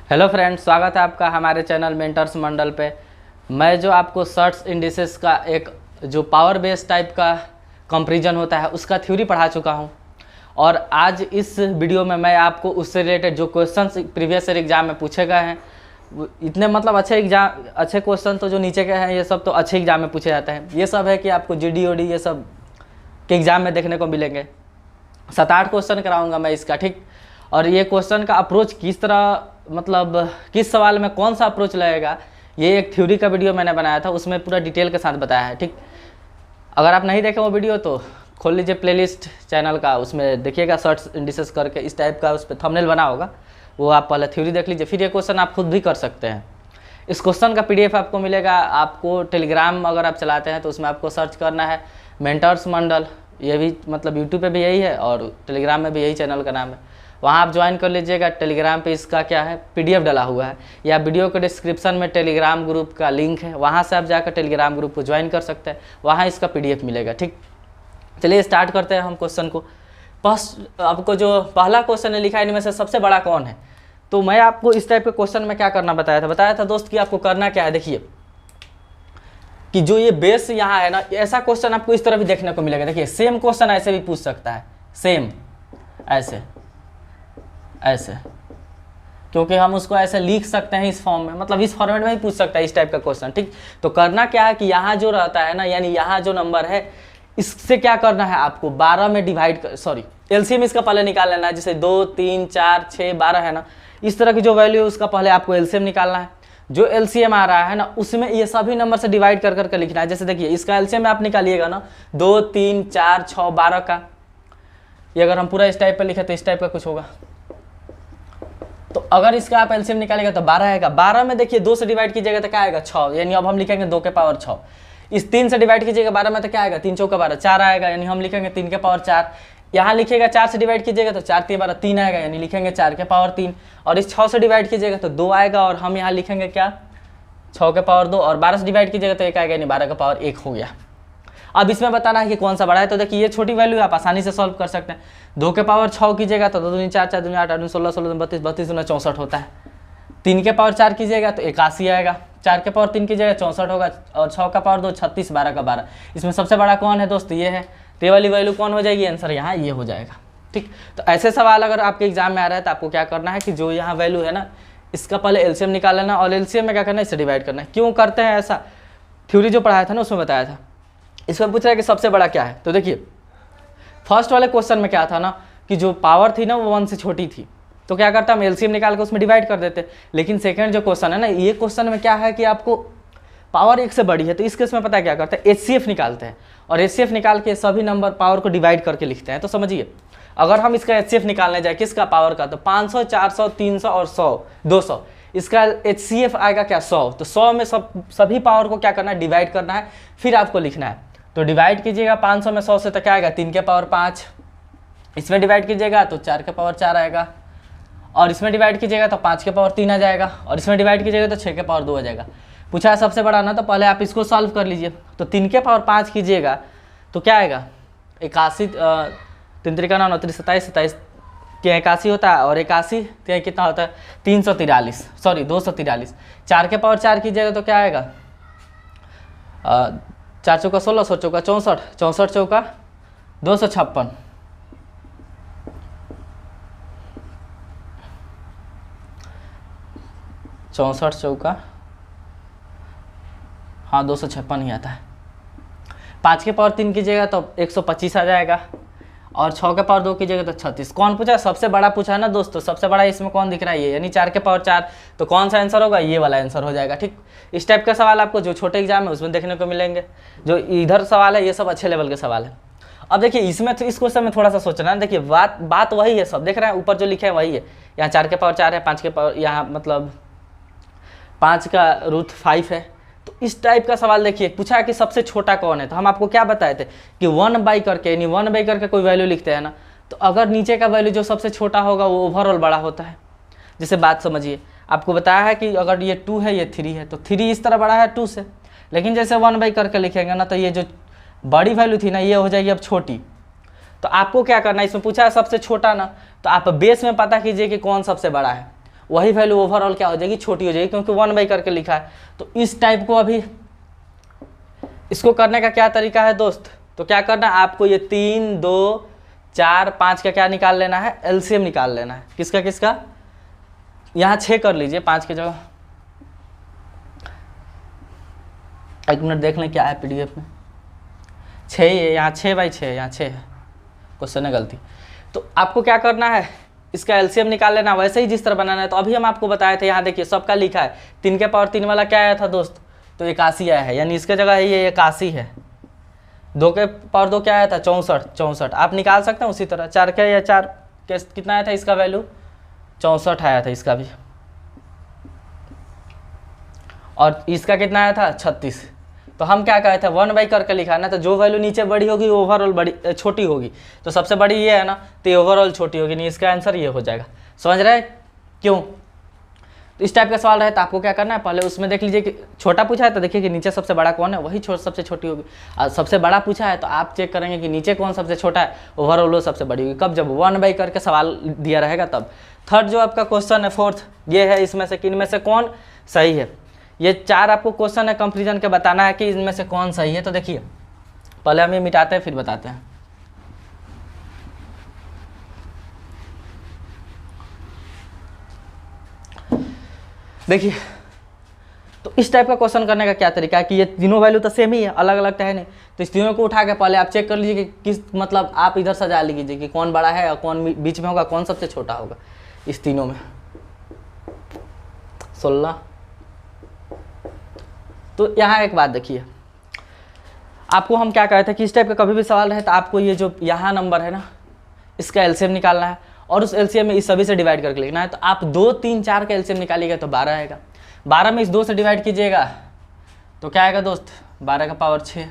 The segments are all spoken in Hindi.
हेलो फ्रेंड्स, स्वागत है आपका हमारे चैनल मेंटर्स मंडल पे। मैं जो आपको सर्च इंडिसेस का एक जो पावर बेस टाइप का कंपैरिजन होता है उसका थ्योरी पढ़ा चुका हूं। और आज इस वीडियो में मैं आपको उससे रिलेटेड जो क्वेश्चंस प्रीवियस ईयर एग्जाम में पूछे गए हैं, इतने मतलब अच्छे क्वेश्चन तो जो नीचे के हैं ये सब तो अच्छे एग्जाम में पूछे जाते हैं। ये सब है कि आपको GD ये सब के एग्ज़ाम में देखने को मिलेंगे। 7-8 क्वेश्चन कराऊंगा मैं इसका, ठीक। और ये क्वेश्चन का अप्रोच किस तरह, मतलब किस सवाल में कौन सा अप्रोच लगेगा, ये एक थ्योरी का वीडियो मैंने बनाया था, उसमें पूरा डिटेल के साथ बताया है, ठीक। अगर आप नहीं देखें वो वीडियो तो खोल लीजिए प्लेलिस्ट चैनल का, उसमें देखिएगा सर्च इंडिसेस करके इस टाइप का उस पर थंबनेल बना होगा, वो आप पहले थ्योरी देख लीजिए, फिर ये क्वेश्चन आप खुद भी कर सकते हैं। इस क्वेश्चन का PDF आपको मिलेगा। आपको टेलीग्राम अगर आप चलाते हैं तो उसमें आपको सर्च करना है मेंटर्स मंडल, ये भी मतलब यूट्यूब पे भी यही है और टेलीग्राम में भी यही चैनल का नाम है। वहाँ आप ज्वाइन कर लीजिएगा। टेलीग्राम पे इसका क्या है, PDF डाला हुआ है, या वीडियो के डिस्क्रिप्शन में टेलीग्राम ग्रुप का लिंक है, वहाँ से आप जाकर टेलीग्राम ग्रुप को ज्वाइन कर सकते हैं, वहाँ इसका PDF मिलेगा, ठीक। चलिए स्टार्ट करते हैं हम क्वेश्चन को। फर्स्ट आपको जो पहला क्वेश्चन है लिखा है, इनमें से सबसे बड़ा कौन है। तो मैं आपको इस टाइप के क्वेश्चन में क्या करना बताया था दोस्त कि आपको करना क्या है। देखिए कि जो ये बेस यहाँ है ना, ऐसा क्वेश्चन आपको इस तरह भी देखने को मिलेगा। देखिए सेम क्वेश्चन ऐसे भी पूछ सकता है, सेम ऐसे, क्योंकि हम उसको ऐसे लिख सकते हैं इस फॉर्म में, मतलब इस फॉर्मेट में ही पूछ सकता है इस टाइप का क्वेश्चन, ठीक। तो करना क्या है कि यहाँ जो रहता है ना, यानी यहाँ जो नंबर है इससे क्या करना है आपको 12 में डिवाइड कर, सॉरी LCM इसका पहले निकाल लेना है। जैसे 2, 3, 4, 6, 12 है ना, इस तरह की जो वैल्यू है उसका पहले आपको LCM निकालना है। जो LCM आ रहा है ना उसमें ये सभी नंबर से डिवाइड कर करके लिखना है। जैसे देखिए इसका LCM आप निकालिएगा ना, 2, 3, 4, 6, 12 का, ये अगर हम पूरा इस टाइप पर लिखे तो इस टाइप का कुछ होगा। तो अगर इसका आप LCM निकालेगा तो 12 आएगा। 12 में देखिए 2 से डिवाइड कीजिएगा तो क्या आएगा, 6, यानी अब हम लिखेंगे 2 के पावर 6। इस 3 से डिवाइड कीजिएगा 12 में तो क्या आएगा, 3 चौका 12, 4 आएगा, यानी हम लिखेंगे 3 के पावर 4। यहाँ लिखिएगा 4 से डिवाइड कीजिएगा तो 4 3 12, 3 आएगा, यानी लिखेंगे 4 के पावर 3। और इस 6 से डिवाइड कीजिएगा तो 2 आएगा, और हम यहाँ लिखेंगे क्या, 6 के पावर 2। और 12 से डिवाइड कीजिएगा तो 1 आएगा, यानी 12 का पावर 1 हो गया। अब इसमें बताना है कि कौन सा बड़ा है। तो देखिए ये छोटी वैल्यू आप आसानी से सॉल्व कर सकते हैं। 2 के पावर 6 कीजिएगा तो 2 दूनी 4, 4 दूनी 8, 8 दूनी 16, 16 दूनी 32, 32 दूनी 64 होता है। 3 के पावर 4 कीजिएगा तो 81 आएगा। 4 के पावर 3 कीजिएगा 64 होगा, और 6 का पावर 2 36, 12 का 12। इसमें सबसे बड़ा कौन है दोस्त, ये है। तो ये वाली वैल्यू कौन हो जाएगी, आंसर यहाँ ये हो जाएगा, ठीक। तो ऐसे सवाल अगर आपके एग्जाम में आ रहा है तो आपको क्या करना है कि जो यहाँ वैल्यू है ना इसका पहले LCM निकाल लेना, और LCM में क्या करना है, इससे डिवाइड करना है। क्यों करते हैं ऐसा, थ्योरी जो पढ़ाया था ना उसमें बताया था। इसमें पूछ रहा है कि सबसे बड़ा क्या है। तो देखिए फर्स्ट वाले क्वेश्चन में क्या था ना कि जो पावर थी ना वो 1 से छोटी थी, तो क्या करता हम LCM निकाल के उसमें डिवाइड कर देते। लेकिन सेकंड जो क्वेश्चन है ना, ये क्वेश्चन में क्या है कि आपको पावर 1 से बड़ी है, तो इस केस में पता है क्या करते हैं, HCF निकालते हैं, और HCF निकाल के सभी नंबर पावर को डिवाइड करके लिखते हैं। तो समझिए अगर हम इसका HCF निकालने जाए किसका, पावर का, तो 500, 400, 300 और 100, 200, इसका HCF आएगा क्या, 100। तो 100 में सभी पावर को क्या करना है, डिवाइड करना है, फिर आपको लिखना है। तो डिवाइड कीजिएगा 500 में 100 से तो क्या आएगा, 3 के पावर 5। इसमें डिवाइड कीजिएगा तो 4 के पावर 4 आएगा, और इसमें डिवाइड कीजिएगा तो 5 के पावर 3 आ जाएगा, और इसमें डिवाइड कीजिएगा तो 6 के पावर 2 आ जाएगा। पूछा है सबसे बड़ा ना, तो पहले आप इसको सॉल्व कर लीजिए। तो 3 के पावर 5 कीजिएगा तो क्या आएगा, 81, 3 त्रिका 9, 29, 27, 27 के 81 होता है, और 81 के कितना होता है, 343, सॉरी 243। 4 के पावर 4 कीजिएगा तो क्या आएगा, 4 चौका 16, 100 चौका 64, 64 चौका 256, 64 चौका, हाँ 256 ही आता है। 5 के पावर 3 कीजिएगा तो 125 आ जाएगा, और 6 के पावर 2 कीजिएगा तो 36। कौन पूछा है, सबसे बड़ा पूछा है ना दोस्तों। सबसे बड़ा इसमें कौन दिख रहा है, ये, यानी 4 के पावर 4। तो कौन सा आंसर होगा, ये वाला आंसर हो जाएगा, ठीक। इस टाइप का सवाल आपको जो छोटे एग्जाम है उसमें देखने को मिलेंगे। जो इधर सवाल है ये सब अच्छे लेवल के सवाल है। अब देखिए इसमें तो इस क्वेश्चन में थोड़ा सा सोचना है। देखिए बात वही है, सब देख रहे हैं, ऊपर जो लिखे हैं वही है। यहाँ 4 के पावर 4 है, 5 के पावर, यहाँ मतलब 5 का रूट 5 है। तो इस टाइप का सवाल देखिए पूछा है कि सबसे छोटा कौन है। तो हम आपको क्या बताए थे कि 1 बाई करके, यानी 1 बाई करके कोई वैल्यू लिखते हैं ना, तो अगर नीचे का वैल्यू जो सबसे छोटा होगा वो ओवरऑल बड़ा होता है। जैसे बात समझिए, आपको बताया है कि अगर ये 2 है, ये 3 है, तो 3 इस तरह बड़ा है 2 से। लेकिन जैसे 1 बाई करके लिखेंगे ना, तो ये जो बड़ी वैल्यू थी ना ये हो जाएगी अब छोटी। तो आपको क्या करना है, इसमें पूछा है सबसे छोटा ना, तो आप बेस में पता कीजिए कि कौन सबसे बड़ा है। वही वैल्यू ओवरऑल क्या हो जाएगी, छोटी हो जाएगी, क्योंकि 1 बाई करके लिखा है। तो इस टाइप को अभी इसको करने का क्या तरीका है दोस्त, तो क्या करना है आपको, ये 3, 2, 4, 5 का क्या निकाल लेना है, एलसीएम निकाल लेना है। किसका किसका, यहाँ 6 कर लीजिए 5 की जगह। एक मिनट देख लें क्या है पीडीएफ में, 6 ही है यहाँ, 6 बाई 6 यहाँ 6 है, क्वेश्चन है गलती। तो आपको क्या करना है, इसका एलसीएम निकाल लेना, वैसे ही जिस तरह बनाना है। तो अभी हम आपको बताए थे, यहाँ देखिए सबका लिखा है, 3 के पावर 3 वाला क्या आया था दोस्त, तो 81 आया है, यानी इसके जगह ये 81 है। 2 के पावर 2 क्या आया था, 64 आप निकाल सकते हैं उसी तरह। 4 के या 4 के कितना आया था इसका वैल्यू, 64 आया था इसका भी, और इसका कितना आया था 36। तो हम क्या कहे थे, 1 बाई करके लिखा है ना, तो जो वैल्यू नीचे बड़ी होगी ओवरऑल बड़ी छोटी होगी। तो सबसे बड़ी ये है ना, तो ये ओवरऑल छोटी होगी, नहीं इसका आंसर ये हो जाएगा। समझ रहे हैं क्यों। तो इस टाइप का सवाल रहे तो आपको क्या करना है, पहले उसमें देख लीजिए कि छोटा पूछा है तो देखिए कि नीचे सबसे बड़ा कौन है, वही सबसे छोटी होगी। और सबसे बड़ा पूछा है तो आप चेक करेंगे कि नीचे कौन सबसे छोटा है, ओवरऑल वो सबसे बड़ी होगी। कब, जब 1 बाई करके सवाल दिया रहेगा तब। थर्ड जो आपका क्वेश्चन है, फोर्थ, ये है इसमें से किन में से कौन सही है। ये 4 आपको क्वेश्चन है कंपेरिजन के, बताना है कि इनमें से कौन सही है। तो देखिए पहले हम ये मिटाते हैं फिर बताते हैं। देखिए तो इस टाइप का क्वेश्चन करने का क्या तरीका है कि ये तीनों वैल्यू तो सेम ही है, अलग अलग तो है नहीं। तो इस तीनों को उठा के पहले आप चेक कर लीजिए कि किस, मतलब आप इधर सजा लीजिए कि कौन बड़ा है और कौन बीच में होगा, कौन सबसे छोटा होगा इस तीनों में। 16। तो यहाँ एक बात देखिए, आपको हम क्या कहते हैं कि इस टाइप का कभी भी सवाल रहे तो आपको ये जो यहाँ नंबर है ना, इसका एलसीएम निकालना है और उस एलसीएम में इस सभी से डिवाइड करके लिखना है। तो आप 2, 3, 4 का एलसीएम निकालिएगा तो 12 आएगा। 12 में इस 2 से डिवाइड कीजिएगा तो क्या आएगा दोस्त, 12 का पावर 6।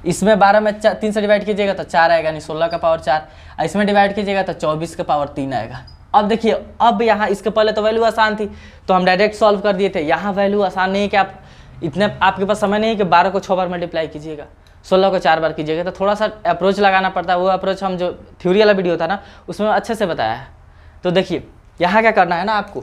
इसमें 12 में 3 से डिवाइड कीजिएगा तो 4 आएगा, यानी 16 का पावर 4। इसमें डिवाइड कीजिएगा तो 24 का पावर 3 आएगा। अब देखिए, अब यहाँ इसके पहले तो वैल्यू आसान थी तो हम डायरेक्ट सॉल्व कर दिए थे। यहाँ वैल्यू आसान नहीं है कि आप इतने, आपके पास समय नहीं है कि 12 को 6 बार मल्टीप्लाई कीजिएगा, 16 को 4 बार कीजिएगा। तो थोड़ा सा अप्रोच लगाना पड़ता है। वो अप्रोच हम जो थ्योरी वाला वीडियो था ना उसमें अच्छे से बताया है। तो देखिए यहाँ क्या करना है ना, आपको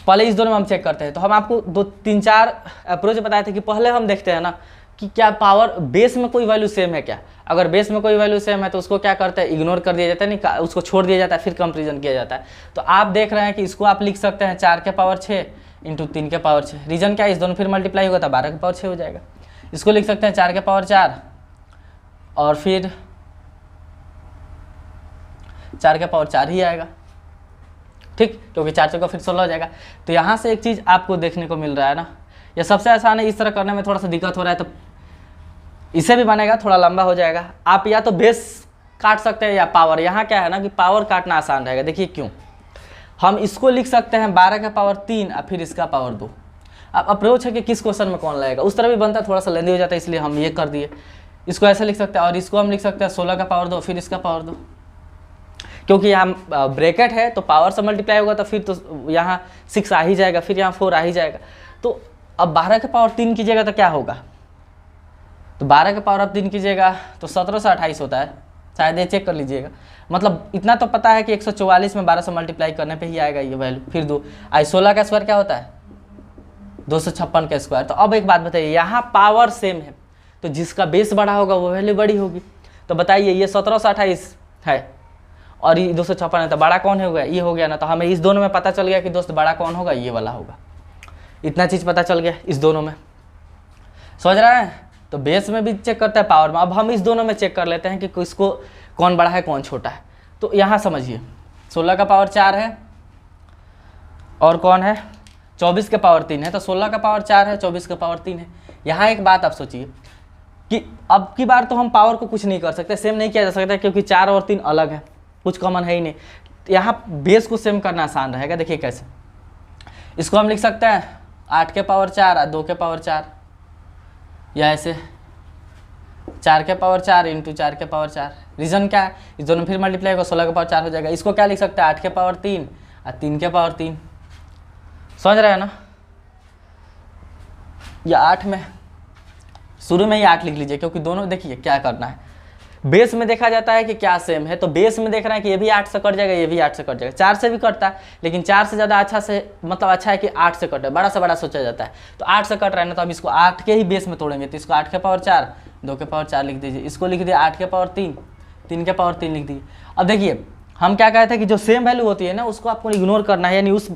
पहले इस दोनों में हम चेक करते हैं। तो हम आपको 2, 3, 4 अप्रोच बताए थे कि पहले हम देखते हैं ना कि क्या पावर बेस में कोई वैल्यू सेम है क्या। अगर बेस में कोई वैल्यू सेम है तो उसको क्या करते हैं, इग्नोर कर दिया जाता है, नहीं उसको छोड़ दिया जाता है, फिर कंपेरिजन किया जाता है। तो आप देख रहे हैं कि इसको आप लिख सकते हैं 4 के पावर 6 इंटू 3 के पावर 6। रीजन क्या है, इस दोनों फिर मल्टीप्लाई होगा तो 12 के पावर 6 हो जाएगा। इसको लिख सकते हैं 4 के पावर 4 और फिर 4 के पावर 4 ही आएगा, ठीक, क्योंकि 4 चौका फिर 16 हो जाएगा। तो यहाँ से एक चीज़ आपको देखने को मिल रहा है ना, यह सबसे आसान है। इस तरह करने में थोड़ा सा दिक्कत हो रहा है तो इसे भी बनेगा, थोड़ा लंबा हो जाएगा। आप या तो बेस काट सकते हैं या पावर। यहाँ क्या है ना कि पावर काटना आसान रहेगा। देखिए क्यों, हम इसको लिख सकते हैं 12 का पावर 3 और फिर इसका पावर 2। अब अप्रोच है कि किस क्वेश्चन में कौन लगेगा, उस तरह भी बनता है, थोड़ा सा लेंदी हो जाता है, इसलिए हम ये कर दिए। इसको ऐसे लिख सकते हैं और इसको हम लिख सकते हैं 16 का पावर 2 फिर इसका पावर 2, क्योंकि यहाँ ब्रैकेट है तो पावर से मल्टीप्लाई होगा तो फिर तो यहाँ 6 आ ही जाएगा, फिर यहाँ 4 आ ही जाएगा। तो अब 12 के पावर 3 कीजिएगा तो क्या होगा, तो 12 के पावर आप 3 कीजिएगा तो 17 से 28 होता है, शायद ये चेक कर लीजिएगा। मतलब इतना तो पता है कि 144 में 12 से मल्टीप्लाई करने पे ही आएगा ये वैल्यू। फिर 2 16 का स्क्वायर क्या होता है, 256 का स्क्वायर। तो अब एक बात बताइए, यहाँ पावर सेम है तो जिसका बेस बड़ा होगा वो वैल्यू बड़ी होगी। तो बताइए ये 17 से 28 है और ये 256 है, तो बड़ा कौन होगा, ये हो गया ना। तो हमें इस दोनों में पता चल गया कि दोस्त बड़ा कौन होगा, ये वाला होगा। इतना चीज़ पता चल गया इस दोनों में, समझ रहे हैं। तो बेस में भी चेक करता है, पावर में। अब हम इस दोनों में चेक कर लेते हैं कि किसको कौन बड़ा है कौन छोटा है। तो यहाँ समझिए 16 का पावर 4 है और कौन है 24 के पावर 3 है। तो 16 का पावर 4 है, 24 का पावर 3 है। यहाँ एक बात आप सोचिए कि अब की बार तो हम पावर को कुछ नहीं कर सकते, सेम नहीं किया जा सकता, क्योंकि 4 और 3 अलग है, कुछ कॉमन है ही नहीं। यहाँ बेस को सेम करना आसान रहेगा। देखिए कैसे, इसको हम लिख सकते हैं 8 के पावर 4 और 2 के पावर 4, या ऐसे 4 के पावर 4 इंटू 4 के पावर 4। रीजन क्या है, इस दोनों फिर मल्टीप्लाई होगा 16 के पावर 4 हो जाएगा। इसको क्या लिख सकते हैं 8 के पावर 3 और 3 के पावर 3, समझ रहे हैं ना। या 8 में शुरू में ही 8 लिख लीजिए, क्योंकि दोनों देखिए क्या करना है, बेस में देखा जाता है कि क्या सेम है, तो बेस में देख रहे हैं कि ये भी 8 से कट जाएगा, ये भी 8 से कट जाएगा, 4 से भी कटता है, लेकिन 4 से ज़्यादा अच्छा से मतलब अच्छा है कि 8 से कटे, बड़ा से बड़ा सोचा जाता है। तो 8 से कट रहा है ना, तो हम इसको 8 के ही बेस में तोड़ेंगे। तो इसको 8 के पावर 4, 2 के पावर 4 लिख दीजिए, इसको लिख दिए 8 के पावर 3, 3 के पावर 3 लिख दीजिए। अब देखिए हम क्या कहते हैं कि जो सेम वैल्यू होती है ना उसको आपको इग्नोर करना है, यानी उस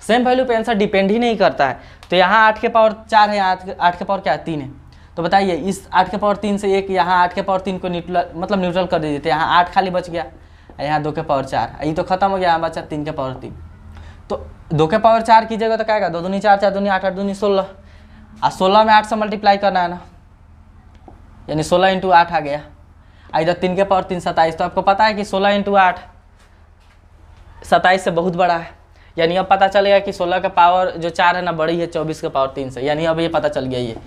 सेम वैल्यू पे आंसर डिपेंड ही नहीं करता है। तो यहाँ 8 के पावर 4 है, 8 के पावर क्या है 3 है, तो बताइए इस 8 के पावर 3 से एक यहाँ 8 के पावर 3 को न्यूट्रल कर दीजिए, तो यहाँ 8 खाली बच गया, यहाँ 2 के पावर 4, ये तो खत्म हो गया, यहाँ बचा 3 के पावर 3। तो 2 के पावर 4 कीजिएगा तो क्या आएगा, 2 दूनी 4, 4 दूनी 8, 8 दूनी 16, और 16 में 8 से मल्टीप्लाई करना है ना, यानी 16 इंटू 8 आ गया। इधर 3 के पावर 3 27, तो आपको पता है कि 16 इंटू 8 27 से बहुत बड़ा है, यानी अब पता चलेगा कि 16 का पावर जो 4 है ना बड़ी है 24 के पावर 3 से, यानी अब ये पता चल गया ये।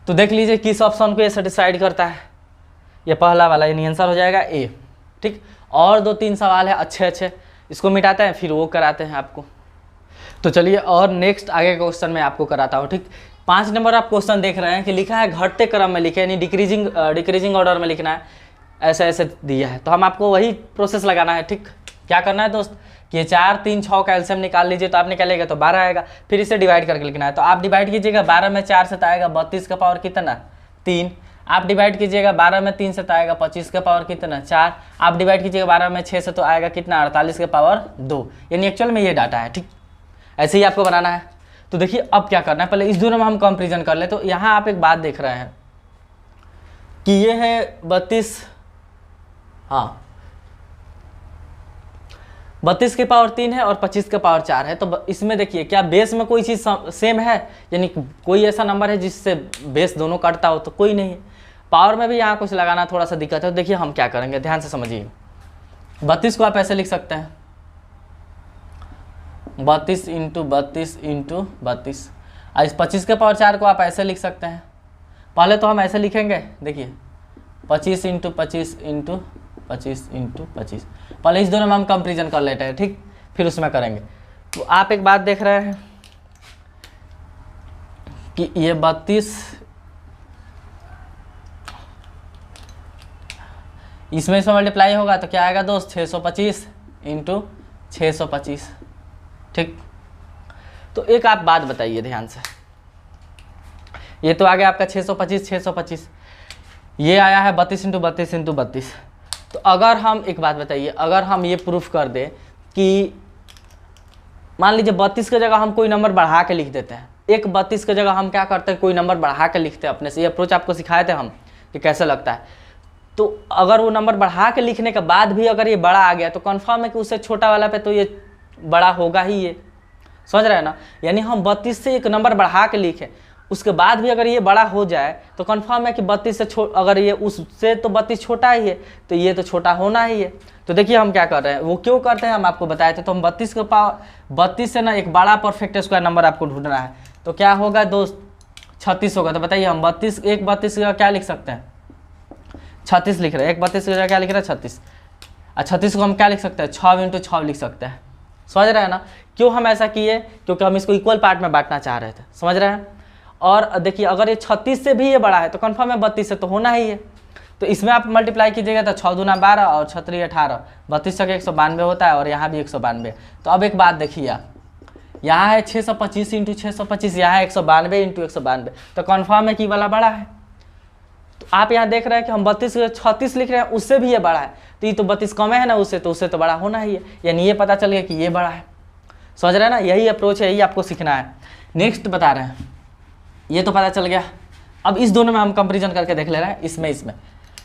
तो देख लीजिए किस ऑप्शन को ये सेटिस्फाइड करता है, ये पहला वाला, यानी आंसर हो जाएगा ए। ठीक, और 2-3 सवाल है अच्छे अच्छे, इसको मिटाते हैं फिर वो कराते हैं आपको। तो चलिए और नेक्स्ट आगे का क्वेश्चन मैं आपको कराता हूँ। ठीक, 5 नंबर आप क्वेश्चन देख रहे हैं कि लिखा है घटते क्रम में लिखे, यानी डिक्रीजिंग ऑर्डर में लिखना है, ऐसे ऐसे दिया है। तो हम आपको वही प्रोसेस लगाना है। ठीक, क्या करना है दोस्त कि ये 4, 3, 6 का एलसीएम निकाल लीजिए, तो आप निकालेगा तो 12 आएगा, फिर इसे डिवाइड करके लिखना है। तो आप डिवाइड कीजिएगा 12 में 4 से तो आएगा 32 का पावर कितना 3, आप डिवाइड कीजिएगा 12 में 3 से तो आएगा 25 का पावर कितना 4, आप डिवाइड कीजिएगा 12 में 6 से तो आएगा कितना 48 का पावर 2, यानी एक्चुअल में ये डाटा है। ठीक, ऐसे ही आपको बनाना है। तो देखिए अब क्या करना है, पहले इस दोनों में हम कंपेरिजन कर ले। तो यहाँ आप एक बात देख रहे हैं कि ये है 32, हाँ 32 के पावर 3 है और 25 के पावर 4 है। तो इसमें देखिए क्या बेस में कोई चीज़ सेम है, यानी कोई ऐसा नंबर है जिससे बेस दोनों कटता हो, तो कोई नहीं है। पावर में भी यहाँ कुछ लगाना थोड़ा सा दिक्कत है। तो देखिए हम क्या करेंगे, ध्यान से समझिए। 32 को आप ऐसे लिख सकते हैं 32 इंटू 32 इंटू 32, और इस 25 के पावर 4 को आप ऐसे लिख सकते हैं। पहले तो हम ऐसे लिखेंगे, देखिए 25 इंटू 25 इंटू 25 इंटू 25, पहले इस दोनों में हम कंपेरिजन कर लेते हैं। ठीक, फिर उसमें करेंगे। तो आप एक बात देख रहे हैं कि ये 32 इसमें मल्टीप्लाई होगा तो क्या आएगा दोस्त 625 इंटू 625। ठीक, तो एक आप बात बताइए ध्यान से, ये तो आ गया आपका 625 625, ये आया है 32 इंटू 32 इंटू 32। तो अगर हम एक बात बताइए, अगर हम ये प्रूफ कर दें कि मान लीजिए 32 की जगह हम कोई नंबर बढ़ा के लिख देते हैं, एक 32 की जगह हम क्या करते हैं कोई नंबर बढ़ा के लिखते हैं अपने से, ये अप्रोच आपको सिखाए थे हम कि कैसे लगता है। तो अगर वो नंबर बढ़ा के लिखने के बाद भी अगर ये बड़ा आ गया तो कन्फर्म है कि उससे छोटा वाला पे तो ये बड़ा होगा ही, ये समझ रहे हैं ना। यानी हम 32 से एक नंबर बढ़ा के लिखें, उसके बाद भी अगर ये बड़ा हो जाए तो कंफर्म है कि 32 से अगर ये उससे तो 32 छोटा ही है, तो ये तो छोटा होना ही है। तो देखिए हम क्या कर रहे हैं, वो क्यों करते हैं हम आपको बताए थे। तो हम 32 के पावर 32 से ना एक बड़ा परफेक्ट स्क्वायर नंबर आपको ढूंढना है। तो क्या होगा दोस्त 36 होगा। तो बताइए हम 32 एक 32 का क्या लिख सकते हैं 36 लिख रहे हैं, एक 32 का क्या लिख रहे हैं 36, और 36 को हम क्या लिख सकते हैं 6 इंटू 6 लिख सकते हैं। समझ रहे हैं ना क्यों हम ऐसा किए, क्योंकि हम इसको इक्वल पार्ट में बांटना चाह रहे थे। समझ रहे हैं। और देखिए अगर ये 36 से भी ये बड़ा है तो कंफर्म है 32 से तो होना ही है। तो इसमें आप मल्टीप्लाई कीजिएगा तो 6 दूना 12 और 6 3 18, 32 तक 192 होता है और यहाँ भी 192। तो अब एक बात देखिए आप, यहाँ है 625 इंटू 625, यहाँ है 192 इंटू 192, तो कन्फर्म है कि वाला बड़ा है। तो आप यहाँ देख रहे हैं कि हम 32 36 लिख रहे हैं, उससे भी ये बड़ा है, तो ये तो 32 कम है ना उससे, तो उससे तो बड़ा होना ही है, यानी ये पता चल गया कि ये बड़ा है। समझ रहे हैं ना, यही अप्रोच है, यही आपको सीखना है। नेक्स्ट बता रहे हैं, ये तो पता चल गया। अब इस दोनों में हम कंपेरिजन करके देख ले रहे हैं, इसमें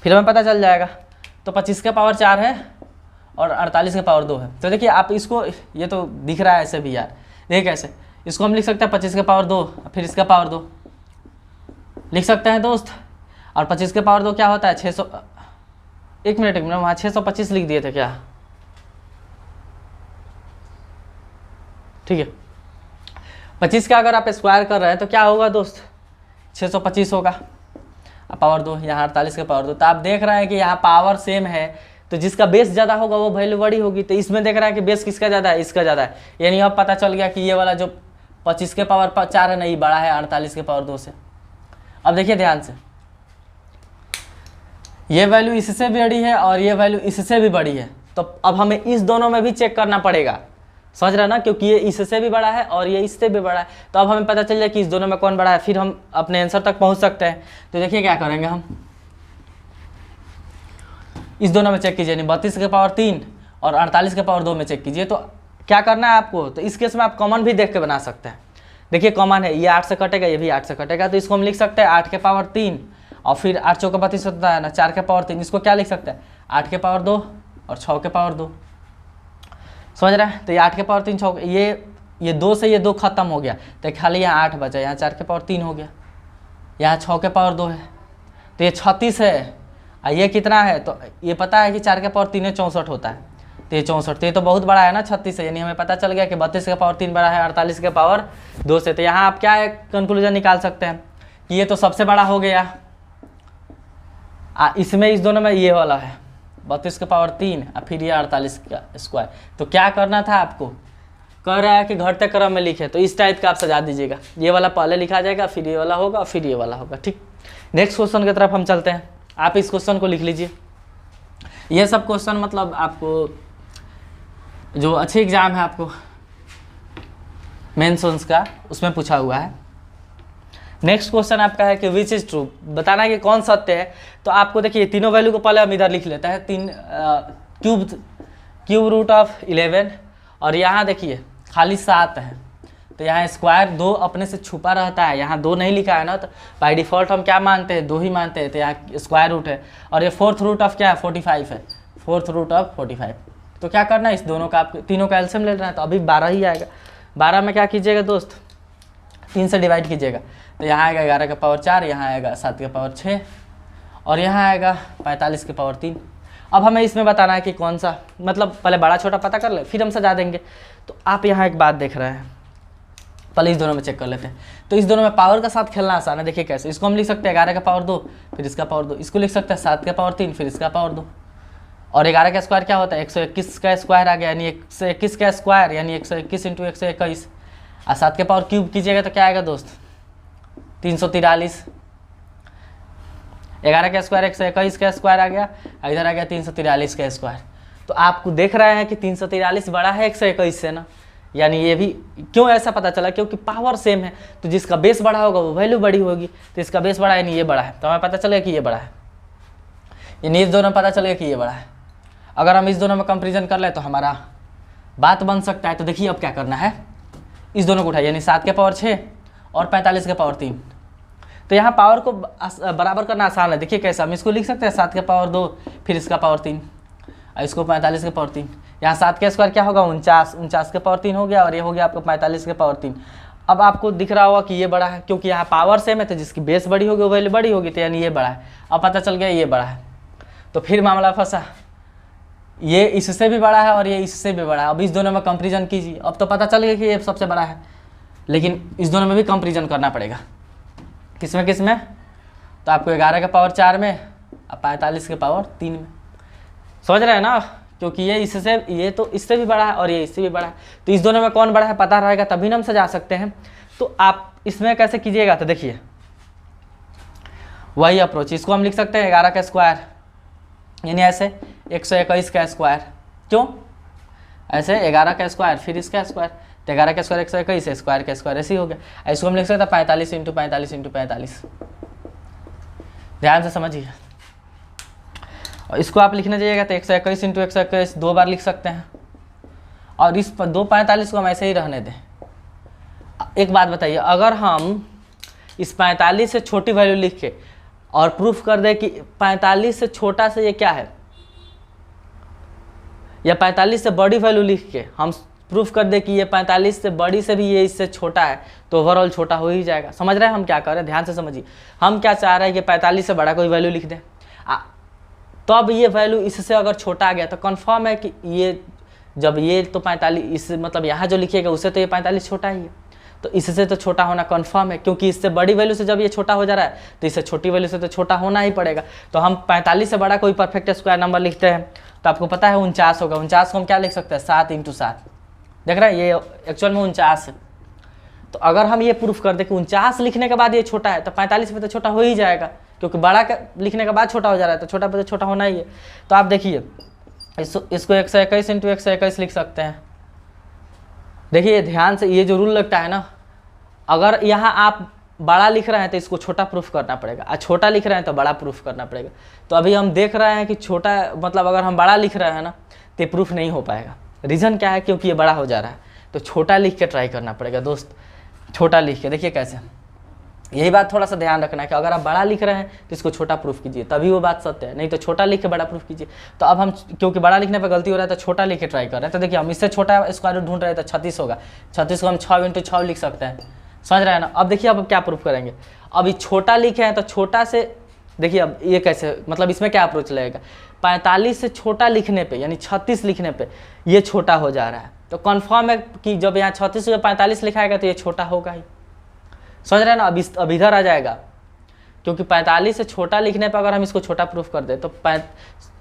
फिर हमें पता चल जाएगा। तो 25 के पावर 4 है और 48 के पावर 2 है। तो देखिए आप इसको, ये तो दिख रहा है ऐसे भी यार, देखिए कैसे इसको हम लिख सकते हैं 25 के पावर 2, फिर इसका पावर 2 लिख सकते हैं दोस्त। और 25 के पावर 2 क्या होता है 600, एक मिनट वहाँ 625 लिख दिए थे क्या, ठीक है। 25 का अगर आप स्क्वायर कर रहे हैं तो क्या होगा दोस्त 625 होगा, पावर 2, यहाँ 48 का पावर 2। तो आप देख रहे हैं कि यहाँ पावर सेम है, तो जिसका बेस ज़्यादा होगा वो वैल्यू बड़ी होगी। तो इसमें देख रहा है कि बेस किसका ज़्यादा है, इसका ज़्यादा है, यानी अब पता चल गया कि ये वाला जो 25 के पावर 4 है नहीं बड़ा है 48 के पावर 2 से। अब देखिए ध्यान से, ये वैल्यू इससे भी बड़ी है और ये वैल्यू इससे भी बड़ी है, तो अब हमें इस दोनों में भी चेक करना पड़ेगा, समझ रहे ना, क्योंकि ये इससे भी बड़ा है और ये इससे भी बड़ा है। तो अब हमें पता चल जाए कि इस दोनों में कौन बड़ा है, फिर हम अपने आंसर तक पहुंच सकते हैं। तो देखिए क्या करेंगे हम, इस दोनों में चेक कीजिए, 32 के पावर 3 और 48 के पावर 2 में चेक कीजिए। तो क्या करना है आपको, तो इस केस में आप कॉमन भी देख के बना सकते हैं। देखिए कॉमन है, ये 8 से कटेगा, ये भी 8 से कटेगा, तो इसको हम लिख सकते हैं 8 के पावर 3 और फिर 8 चौका 32 होता है ना, 4 के पावर 3। इसको क्या लिख सकते हैं, 8 के पावर 2 और 6 के पावर 2, समझ रहे हैं। तो ये 8 के पावर 3 6, ये 2 से ये 2 खत्म हो गया, तो खाली यहाँ 8 बचा, यहाँ 4 के पावर 3 हो गया, यहाँ 6 के पावर 2 है, तो ये 36 है। और ये कितना है, तो ये पता है कि 4 के पावर 3 है 64 होता है, तो ये 64, तो ये तो बहुत बड़ा है ना 36 है, यानी हमें पता चल गया कि 32 के पावर 3 बड़ा है 48 के पावर 2 से। तो यहाँ आप क्या कंक्लूजन निकाल सकते हैं कि ये तो सबसे बड़ा हो गया। इसमें इस दोनों में ये वाला है 32 के पावर 3 और फिर ये 48 का स्क्वायर। तो क्या करना था आपको, कह रहा है कि घटते क्रम में लिखे, तो इस टाइप का आप सजा दीजिएगा, ये वाला पहले लिखा जाएगा, फिर ये वाला होगा, फिर ये वाला होगा, ठीक। नेक्स्ट क्वेश्चन की तरफ हम चलते हैं। आप इस क्वेश्चन को लिख लीजिए। ये सब क्वेश्चन मतलब आपको जो अच्छे एग्जाम है आपको मेंस का, उसमें पूछा हुआ है। नेक्स्ट क्वेश्चन आपका है कि विच इज ट्रू, बताना है कि कौन सत्य है। तो आपको देखिए तीनों वैल्यू को पहले हम इधर लिख लेते हैं, क्यूब रूट ऑफ 11 और यहाँ देखिए खाली 7 है, तो यहाँ स्क्वायर 2 अपने से छुपा रहता है, यहाँ 2 नहीं लिखा है ना, तो बाय डिफ़ॉल्ट हम क्या मानते हैं, 2 ही मानते हैं, तो यहाँ स्क्वायर रूट है। और ये फोर्थ रूट ऑफ क्या है, 45 है, फोर्थ रूट ऑफ 45। तो क्या करना है, इस दोनों का आपको तीनों का एलसीएम ले लेना है, तो अभी 12 ही आएगा। 12 में क्या कीजिएगा दोस्त, 3 से डिवाइड कीजिएगा, तो यहाँ आएगा 11 के पावर 4, यहाँ आएगा 7 के पावर 6 और यहाँ आएगा 45 के पावर 3। अब हमें इसमें बताना है कि कौन सा, मतलब पहले बड़ा छोटा पता कर ले, फिर हम सजा देंगे। तो आप यहाँ एक बात देख रहे हैं, पहले इस दोनों में चेक कर लेते हैं। तो इस दोनों में पावर का साथ खेलना आसान है, देखिए कैसे। इसको हम लिख सकते हैं 11 का पावर 2 फिर इसका पावर 2, इसको लिख सकते हैं 7 का पावर 3 फिर इसका पावर 2। और 11 का स्क्वायर क्या होता है, 121 का स्क्वायर आ गया, यानी 121 का स्क्वायर यानी 121 इंटू 121। और 7 के पावर क्यूब कीजिएगा तो क्या आएगा दोस्त, 343। 11 का स्क्वायर 121 का स्क्वायर आ गया, इधर आ गया 343 का स्क्वायर। तो आपको देख रहे हैं कि 343 बड़ा है 121 से ना, यानी ये भी क्यों ऐसा पता चला, क्योंकि पावर सेम है, तो जिसका बेस बड़ा होगा वो वैल्यू बड़ी होगी। तो इसका बेस बड़ा है यानी ये बड़ा है, तो हमें पता चलेगा कि ये बड़ा है, यानी इस दोनों में पता चलेगा कि ये बड़ा है। अगर हम इस दोनों में कंपेरिजन कर ले तो हमारा बात बन सकता है। तो देखिए अब क्या करना है, इस दोनों को उठाइए, यानी 7 के पावर 6 और 45 के पावर 3। तो यहाँ पावर को बराबर करना आसान है, देखिए कैसे। हम इसको लिख सकते हैं 7 के पावर 2 फिर इसका पावर 3 और इसको 45 के पावर 3। यहाँ 7 का स्क्वायर क्या होगा 49 के पावर 3 हो गया और ये हो गया आपको 45 के पावर 3। अब आपको दिख रहा होगा कि ये बड़ा है, क्योंकि यहाँ पावर सेम है, तो जिसकी बेस बड़ी होगी वो वैल्यू बड़ी होगी, तो यानी ये बड़ा है। अब पता चल गया ये बड़ा है, तो फिर मामला फंसा, ये इससे भी बड़ा है और ये इससे भी बड़ा है। अब इस दोनों में कंपेरिजन कीजिए, अब तो पता चल गया कि ये सबसे बड़ा है, लेकिन इस दोनों में भी कंपेरिजन करना पड़ेगा। किसमें किसमें, तो आपको 11 के पावर 4 में और 45 के पावर 3 में, समझ रहे हैं ना, क्योंकि ये तो इससे भी बड़ा है और ये इससे भी बड़ा है। तो इस दोनों में कौन बड़ा है पता रहेगा, तभी हम सजा सकते हैं। तो आप इसमें कैसे कीजिएगा, तो देखिए वही अप्रोच, इसको हम लिख सकते हैं 11 का स्क्वायर यानी ऐसे 121 का स्क्वायर, क्यों ऐसे 11 का स्क्वायर फिर इसका स्क्वायर, तो 11 का स्क्वायर 121 स्क्वायर का स्क्वायर ऐसे ही हो गया। इसको हम लिख सकते हैं 45 इंटू 45 इंटू 45। ध्यान से समझिए, और इसको आप लिखने जाइएगा तो 121 इंटू 121 2 बार लिख सकते हैं, और इस 245 को हम ऐसे ही रहने दें। एक बात बताइए, अगर हम इस 45 से छोटी वैल्यू लिख के और प्रूफ कर दे कि 45 से छोटा से ये क्या है, या 45 से बड़ी वैल्यू लिख के हम प्रूफ कर दे कि ये 45 से बड़ी से भी ये इससे छोटा है, तो ओवरऑल छोटा हो ही जाएगा। समझ रहे हैं हम क्या कर रहे हैं, ध्यान से समझिए। हम क्या चाह रहे हैं कि 45 से बड़ा कोई वैल्यू लिख दें, तो अब ये वैल्यू इससे अगर छोटा आ गया तो कन्फर्म है कि ये जब ये तो 45 इस मतलब यहाँ जो लिखिएगा उससे तो ये 45 छोटा ही है, तो इससे तो छोटा होना कन्फर्म है, क्योंकि इससे बड़ी वैल्यू से जब ये छोटा हो जा रहा है तो इससे छोटी वैल्यू से तो छोटा होना ही पड़ेगा। तो हम 45 से बड़ा कोई परफेक्ट स्क्वायर नंबर लिखते हैं तो आपको पता है 49 होगा। 49 को हम क्या लिख सकते हैं 7 इंटू 7, देख रहे हैं ये एक्चुअल में 49 है। तो अगर हम ये प्रूफ कर दें कि 49 लिखने के बाद ये छोटा है तो 45 में तो छोटा हो ही जाएगा, क्योंकि बड़ा लिखने के बाद छोटा हो जा रहा है, तो छोटा पे तो छोटा होना ही है। तो आप देखिए इसको 121 इंटू 121 लिख सकते हैं। देखिए ध्यान से, ये जो रूल लगता है ना, अगर यहाँ आप बड़ा लिख रहे हैं तो इसको छोटा प्रूफ करना पड़ेगा, और छोटा लिख रहे हैं तो बड़ा प्रूफ करना पड़ेगा। तो अभी हम देख रहे हैं कि छोटा, मतलब अगर हम बड़ा लिख रहे हैं ना तो ये प्रूफ नहीं हो पाएगा। रीज़न क्या है? क्योंकि ये बड़ा हो जा रहा है, तो छोटा लिख के ट्राई करना पड़ेगा दोस्त। छोटा लिख के देखिए कैसे, यही बात थोड़ा सा ध्यान रखना है कि अगर आप बड़ा लिख रहे हैं तो इसको छोटा प्रूफ कीजिए, तभी वो बात सत्य है, नहीं तो छोटा लिख के बड़ा प्रूफ कीजिए। तो अब हम क्योंकि बड़ा लिखने पे गलती हो रहा है तो छोटा लिख के ट्राई कर रहे हैं। तो देखिए हम इससे छोटा स्क्वायर रूट ढूंढ रहे हैं तो 36 होगा, 36 को हम 6 इंटू 6 लिख सकते हैं, समझ रहे हैं ना। अब देखिए अब क्या प्रूफ करेंगे, अब ये छोटा लिखे हैं तो छोटा से, देखिए अब ये कैसे, मतलब इसमें क्या अप्रोच लगेगा, 45 से छोटा लिखने पे यानी 36 लिखने पे ये छोटा हो जा रहा है, तो कन्फर्म है कि जब यहाँ 36 से 45 लिखाएगा तो ये छोटा होगा ही, समझ रहे हैं ना। अब इधर आ जाएगा, क्योंकि 45 से छोटा लिखने पर अगर हम इसको छोटा प्रूफ कर दें तो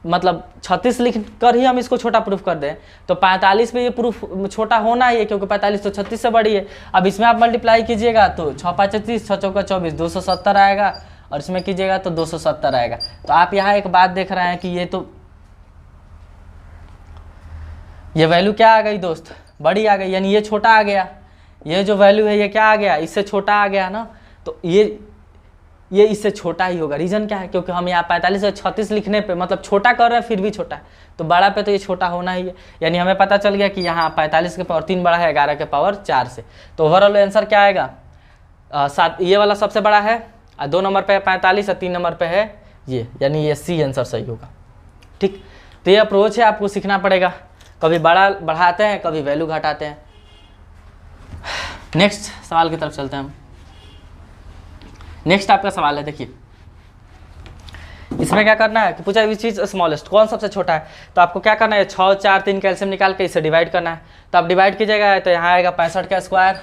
मतलब 36 लिख कर ही हम इसको छोटा प्रूफ कर दें तो 45 पे ये प्रूफ छोटा होना ही है, क्योंकि 45 तो 36 से बड़ी है। अब इसमें आप मल्टीप्लाई कीजिएगा तो 6 5 36, 6 चौका 24, 270 आएगा, और इसमें कीजिएगा तो 270 आएगा। तो आप यहाँ एक बात देख रहे हैं कि ये वैल्यू क्या आ गई दोस्त, बड़ी आ गई, यानी ये छोटा आ गया। ये जो वैल्यू है ये क्या आ गया, इससे छोटा आ गया ना, तो ये इससे छोटा ही होगा। रीज़न क्या है, क्योंकि हम यहाँ 45 से 36 लिखने पे मतलब छोटा कर रहे हैं फिर भी छोटा है, तो बड़ा पे तो ये छोटा होना ही है। यानी हमें पता चल गया कि यहाँ 45 के पावर 3 बड़ा है 11 के पावर 4 से। तो ओवरऑल आंसर क्या आएगा, 7, ये वाला सबसे बड़ा है, और 2 नंबर पे है 45 और 3 नंबर पे है ये, यानी ये सी आंसर सही होगा। ठीक, तो ये अप्रोच है, आपको सीखना पड़ेगा। कभी बड़ा बढ़ाते हैं, कभी वैल्यू घटाते हैं। नेक्स्ट सवाल की तरफ चलते हैं हम। नेक्स्ट आपका सवाल है, देखिए इसमें क्या करना है कि पूछा विच इज स्मॉलेस्ट, कौन सबसे छोटा है। तो आपको क्या करना है, 6 4 3 का एलसीएम निकाल के इसे डिवाइड करना है। तो आप डिवाइड कीजिएगा तो यहाँ आएगा 65 का स्क्वायर,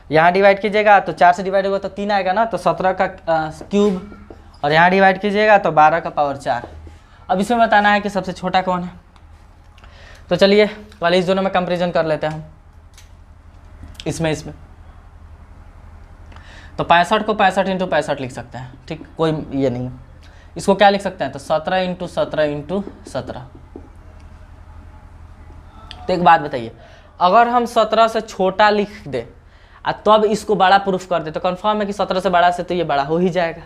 यहाँ डिवाइड कीजिएगा तो 4 से डिवाइड होगा तो 3 आएगा ना, तो 17 का क्यूब, और यहाँ डिवाइड कीजिएगा तो 12 का पावर 4। अब इसमें बताना है कि सबसे छोटा कौन है। तो चलिए पहले इस दोनों में कंपेरिजन कर लेते हैं हम, इसमें तो 65 को 65 इंटू 65 लिख सकते हैं, ठीक, कोई ये नहीं है। इसको क्या लिख सकते हैं, तो 17 इंटू 17 इंटू 17। तो एक बात बताइए, अगर हम 17 से छोटा लिख दें तब इसको बड़ा प्रूफ कर दे तो कंफर्म है कि 17 से बड़ा से तो ये बड़ा हो ही जाएगा।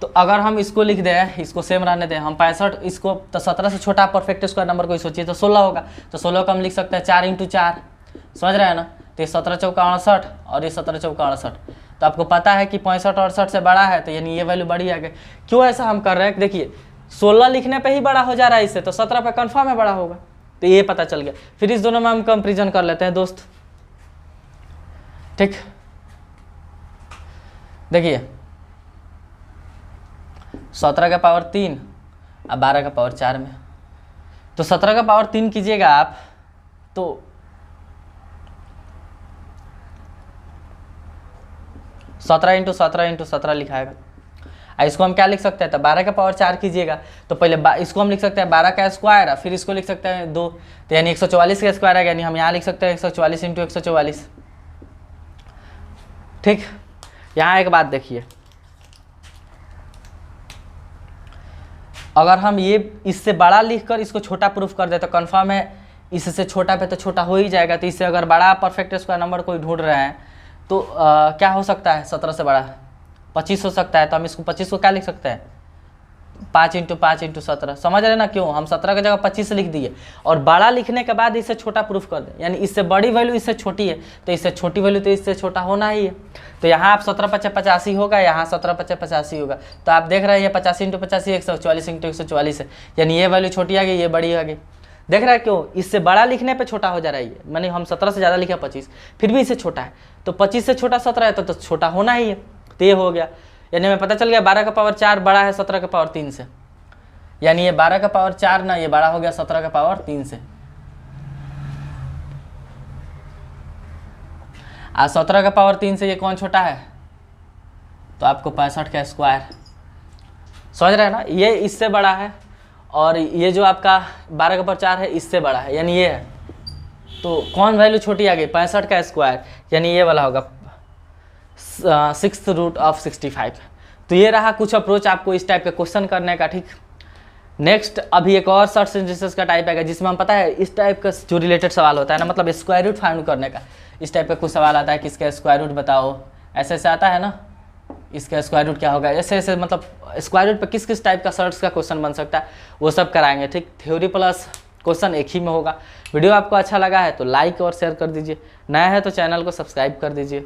तो अगर हम इसको लिख दें, इसको सेम रहने दें, हम 65 इसको, तो 17 से छोटा परफेक्ट स्क्वायर नंबर कोई सोचिए तो 16 होगा, तो 16 को हम लिख सकते हैं 4 इंटू 4, समझ रहे हैं ना। तो ये 17 चौका 68 और ये 17 चौका 68। तो आपको पता है कि 65 68 से बड़ा है, तो यानी ये वैल्यू बड़ी आ गई। क्यों ऐसा हम कर रहे हैं, देखिए 16 लिखने पे ही बड़ा हो जा रहा है इससे, तो 17 पे कंफर्म है बड़ा होगा, तो ये पता चल गया। फिर इस दोनों में हम कंपेरिजन कर लेते हैं दोस्त, ठीक। देखिए 17 का पावर 3 और 12 का पावर 4 में, तो 17 का पावर 3 कीजिएगा आप तो 17 इंटू 17 इंटू 17 लिखाएगा। इसको हम क्या लिख सकते हैं, तो 12 का पावर 4 कीजिएगा तो पहले इसको हम लिख सकते हैं 12 का स्क्वायर, फिर इसको लिख सकते हैं 2, तो यानी 144 का स्क्वायर है, यानी हम यहाँ लिख सकते हैं 144 इंटू 144, ठीक। यहाँ एक बात देखिए, अगर हम ये इससे बड़ा लिखकर इसको छोटा प्रूफ कर दे तो कंफर्म है इससे छोटा पे तो छोटा हो ही जाएगा। तो इससे अगर बड़ा परफेक्ट स्क्वायर नंबर कोई ढूंढ रहे हैं तो क्या हो सकता है, 17 से बड़ा 25 हो सकता है। तो हम इसको 25 को क्या लिख सकते हैं, 5 इंटू 5 इंटू 17, समझ रहे ना। क्यों हम 17 की जगह 25 लिख दिए, और बड़ा लिखने के बाद इससे छोटा प्रूफ कर दें, यानी इससे बड़ी वैल्यू इससे छोटी है, तो इससे छोटी वैल्यू तो इससे छोटा होना ही है। तो यहाँ आप 17 5 85 होगा, यहाँ 17 5 85 होगा। तो आप देख रहे हैं ये 85 इंटू 85 144 इंटू 144 है, यानी ये वैल्यू छोटी आ गई, ये बड़ी आ गई। देख रहा है क्यों, इससे बड़ा लिखने पे छोटा हो जा रहा है ये, मैंने हम 17 से ज़्यादा लिखा 25, फिर भी इससे छोटा है, तो 25 से छोटा 17 है तो छोटा होना ही है। तो ये हो गया, यानी हमें पता चल गया 12 का पावर 4 बड़ा है 17 का पावर 3 से, यानी ये 12 का पावर 4 ना, ये बड़ा हो गया 17 का पावर 3 से। 17 का पावर 3 से ये कौन छोटा है, तो आपको 65 का स्क्वायर, समझ रहे हैं ना। ये इससे बड़ा है, और ये जो आपका 12 का पावर 4 है इससे बड़ा है, यानी ये है। तो कौन वैल्यू छोटी आ गई, 65 का स्क्वायर, यानी ये वाला होगा 6th रूट ऑफ 65। तो ये रहा कुछ अप्रोच आपको इस टाइप का क्वेश्चन करने का, ठीक। नेक्स्ट अभी एक और शॉर्ट सेंटेंसेस का टाइप आएगा जिसमें हम पता है इस टाइप का जो रिलेटेड सवाल होता है ना, मतलब स्क्वायर रूट फाइंड करने का, इस टाइप का कुछ सवाल आता है कि इसका स्क्वायर रूट बताओ, ऐसे ऐसे आता है ना, इसका स्क्वायर रूट क्या होगा, ऐसे ऐसे, मतलब स्क्वायर रूट पर किस किस टाइप का शॉर्ट्स का क्वेश्चन बन सकता है वो सब कराएंगे, ठीक। थ्योरी प्लस क्वेश्चन एक ही में होगा। वीडियो आपको अच्छा लगा है तो लाइक और शेयर कर दीजिए, नया है तो चैनल को सब्सक्राइब कर दीजिए।